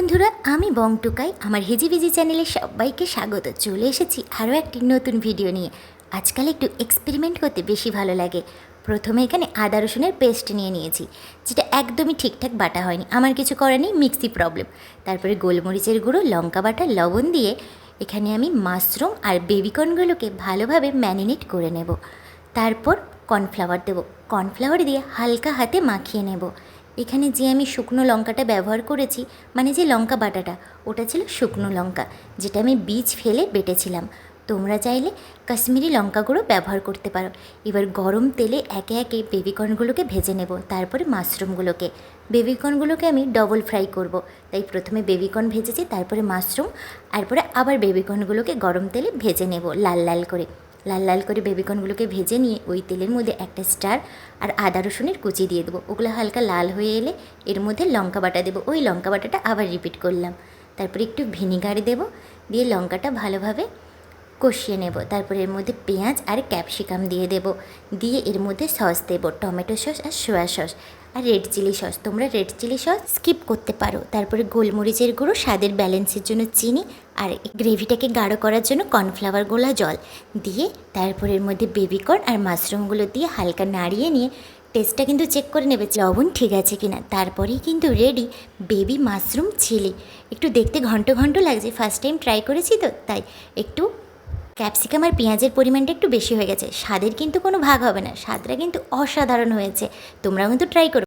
বন্ধুরা, আমি বংটুকাই। আমার হিজিবিজি চ্যানেলে সবাইকে স্বাগত। চলে এসেছি আরও একটি নতুন ভিডিও নিয়ে। আজকাল একটু এক্সপেরিমেন্ট করতে বেশি ভালো লাগে। প্রথমে এখানে আদা রসুনের পেস্ট নিয়ে নিয়েছি, যেটা একদমই ঠিকঠাক বাটা হয়নি। আমার কিছু করার নেই, মিক্সি প্রবলেম। তারপরে গোলমরিচের গুঁড়ো, লঙ্কা বাটা, লবণ দিয়ে এখানে আমি মাশরুম আর বেবিকর্নগুলোকে ভালোভাবে ম্যারিনেট করে নেব। তারপর কর্নফ্লাওয়ার দেবো। কর্নফ্লাওয়ার দিয়ে হালকা হাতে মাখিয়ে নেব। এখানে যে আমি শুকনো লঙ্কাটা ব্যবহার করেছি, মানে যে লঙ্কা বাটাটা, ওটা ছিল শুকনো লঙ্কা, যেটা আমি বীজ ফেলে বেটেছিলাম। তোমরা চাইলে কাশ্মীরি লঙ্কা গুঁড়ো ব্যবহার করতে পারো। এবার গরম তেলে একে একে বেবিকর্নগুলোকে ভেজে নেব, তারপরে মাশরুমগুলোকে। বেবিকর্নগুলোকে আমি ডবল ফ্রাই করব, তাই প্রথমে বেবিকর্ন ভেজেছি, তারপরে মাশরুম, তারপরে আবার বেবিকর্নগুলোকে গরম তেলে ভেজে নেব লাল লাল করে। লাল লাল করে বেবিকর্নগুলোকে ভেজে নিয়ে ওই তেলের মধ্যে একটা স্টার আর আদা রসুনের কুচি দিয়ে দেবো। ওগুলো হালকা লাল হয়ে এলে এর মধ্যে লঙ্কা বাটা দেবো। ওই লঙ্কা বাটাটা আবার রিপিট করলাম। তারপরে একটু ভিনিগার দেবো, দিয়ে লঙ্কাটা ভালোভাবে কষিয়ে নেব। তারপরে এর মধ্যে পেঁয়াজ আর ক্যাপসিকাম দিয়ে দেব, দিয়ে এর মধ্যে সস দেবো, টমেটো সস আর সোয়া সস আর রেড চিলি সস। তোমরা রেড চিলি সস স্কিপ করতে পারো। তারপরে গোলমরিচের গুঁড়ো, স্বাদের ব্যালেন্সের জন্য চিনি, আর গ্রেভিটাকে গাঢ় করার জন্য কর্নফ্লাওয়ার গোলা জল দিয়ে তারপরে এর মধ্যে বেবিকর্ন আর মাশরুমগুলো দিয়ে হালকা নাড়িয়ে নিয়ে টেস্টটা কিন্তু চেক করে নেবে লবণ ঠিক আছে কিনা। তারপরেই কিন্তু রেডি বেবি মাশরুম চিলি। একটু দেখতে ঘন্ট ঘন্ট লাগছে, ফার্স্ট টাইম ট্রাই করেছি তো তাই একটু ক্যাপসিকাম আর পেঁয়াজের পরিমাণটা একটু বেশি হয়ে গেছে। স্বাদের কিন্তু কোনো ভাগ হবে না, স্বাদটা কিন্তু অসাধারণ হয়েছে। তোমরাও কিন্তু ট্রাই করো।